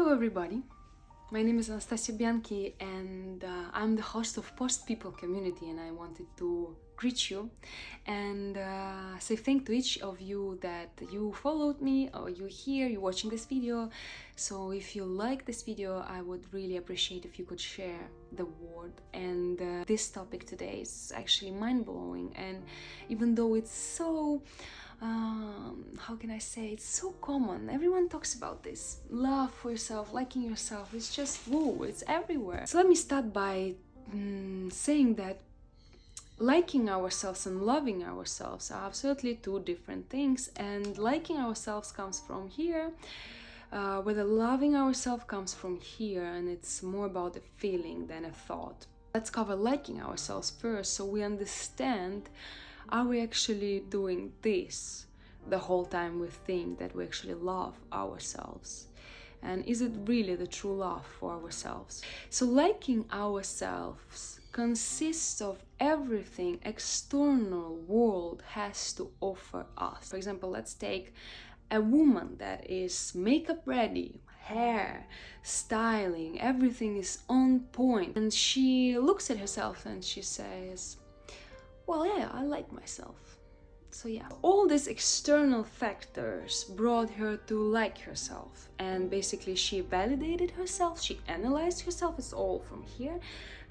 Hello everybody, my name is Anastasia Bianchi and I'm the host of Post People Community, and I wanted to greet you and say thank to each of you that you followed me or you're here, you're watching this video. So if you like this video, I would really appreciate if you could share the word. And this topic today is actually mind-blowing, and even though it's so how can I say, it's so common, everyone talks about this love for yourself, liking yourself, it's just woo, it's everywhere. So let me start by saying that liking ourselves and loving ourselves are absolutely two different things, and liking ourselves comes from here, whether loving ourselves comes from here, and it's more about a feeling than a thought. Let's cover liking ourselves first, so we understand, are we actually doing this the whole time we think that we actually love ourselves? And is it really the true love for ourselves? So liking ourselves consists of everything external world has to offer us. For example, let's take a woman that is makeup ready, hair, styling, everything is on point, and she looks at herself and she says, well, yeah, I like myself. So yeah, all these external factors brought her to like herself, and basically she validated herself, she analyzed herself, it's all from here,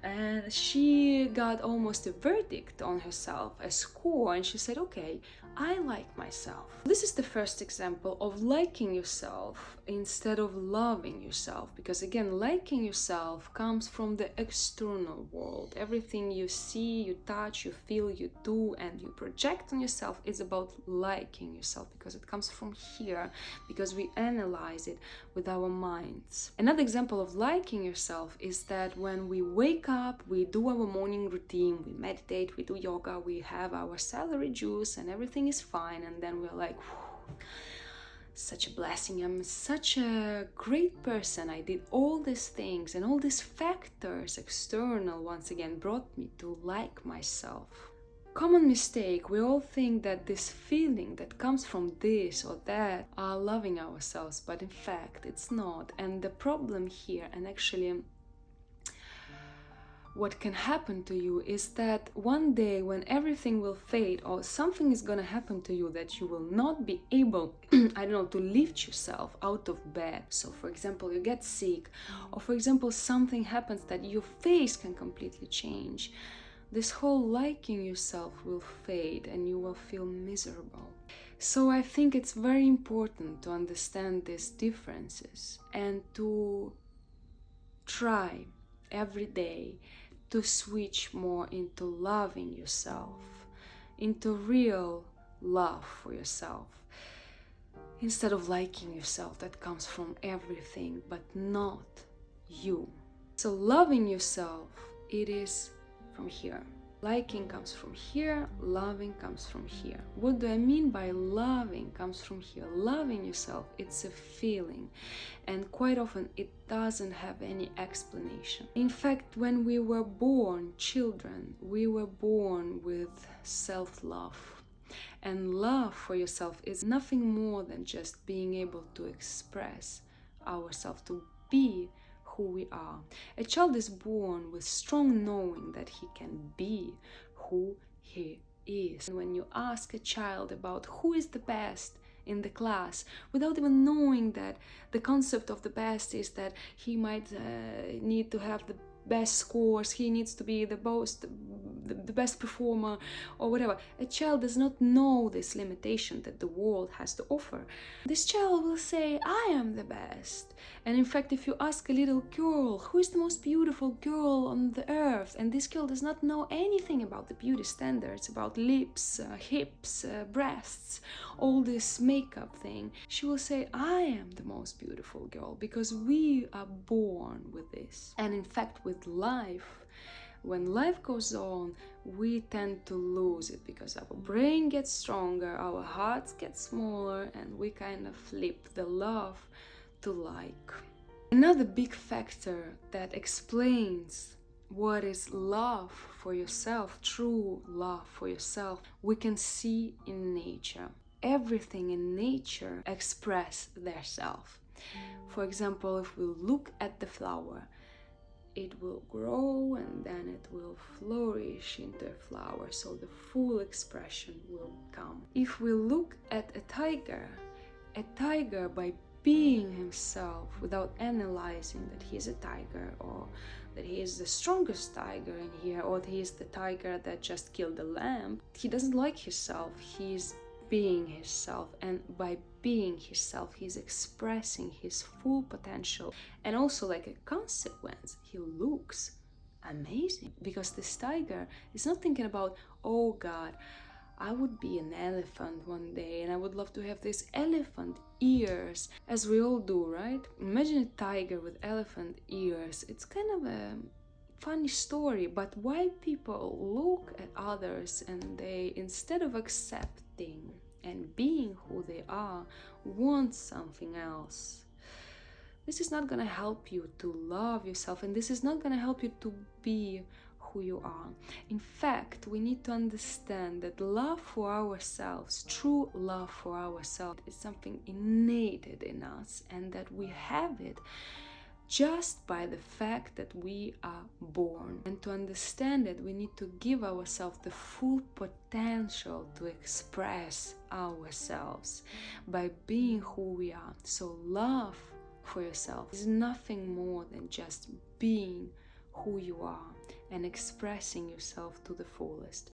and she got almost a verdict on herself, a score, and she said, okay, I like myself. This is the first example of liking yourself instead of loving yourself, because again, liking yourself comes from the external world. Everything you see, you touch, you feel, you do, and you project on yourself is about liking yourself, because it comes from here, because we analyze it with our minds. Another example of liking yourself is that when we wake up, we do our morning routine, we meditate, we do yoga, we have our celery juice, and everything is fine, and then we're like, such a blessing, I'm such a great person, I did all these things, and all these factors external once again brought me to like myself. Common mistake, we all think that this feeling that comes from this or that are loving ourselves, but in fact it's not. And the problem here, and actually what can happen to you, is that one day when everything will fade, or something is gonna happen to you that you will not be able, I don't know, to lift yourself out of bed. So for example, you get sick, or for example, something happens that your face can completely change. This whole liking yourself will fade and you will feel miserable. So I think it's very important to understand these differences and to try every day to switch more into loving yourself, into real love for yourself, instead of liking yourself that comes from everything but not you. So loving yourself, it is from here. Liking comes from here, loving comes from here. What do I mean by loving comes from here? Loving yourself, it's a feeling, and quite often it doesn't have any explanation. In fact, when we were born children, we were born with self-love. And love for yourself is nothing more than just being able to express ourselves, to be who we are. A child is born with strong knowing that he can be who he is. And when you ask a child about who is the best in the class, without even knowing that the concept of the best is that he might need to have the best scores, he needs to be the best performer or whatever. A child does not know this limitation that the world has to offer. This child will say, I am the best. And in fact, if you ask a little girl, who is the most beautiful girl on the earth, and this girl does not know anything about the beauty standards, about lips, hips, breasts, all this makeup thing, she will say, I am the most beautiful girl, because we are born with this. And in fact, with life, when life goes on, we tend to lose it, because our brain gets stronger, our hearts get smaller, and we kind of flip the love to like. Another big factor that explains what is love for yourself, true love for yourself, we can see in nature. Everything in nature express their self. For example, if we look at the flower, it will grow and then it will flourish into a flower, so the full expression will come. If we look at a tiger by being himself without analyzing that he's a tiger, or that he is the strongest tiger in here, or that he is the tiger that just killed the lamb, he doesn't like himself, he's being himself, and by being himself he's expressing his full potential. And also, like a consequence, he looks amazing, because this tiger is not thinking about, oh god, I would be an elephant one day and I would love to have these elephant ears, as we all do, right? Imagine a tiger with elephant ears. It's kind of a funny story, but why people look at others and they, instead of accepting and being who they are, want something else. This is not gonna help you to love yourself, and this is not gonna help you to be who you are. In fact, we need to understand that love for ourselves, true love for ourselves, is something innate in us, and that we have it just by the fact that we are born. And to understand it, we need to give ourselves the full potential to express ourselves by being who we are. So love for yourself is nothing more than just being who you are and expressing yourself to the fullest.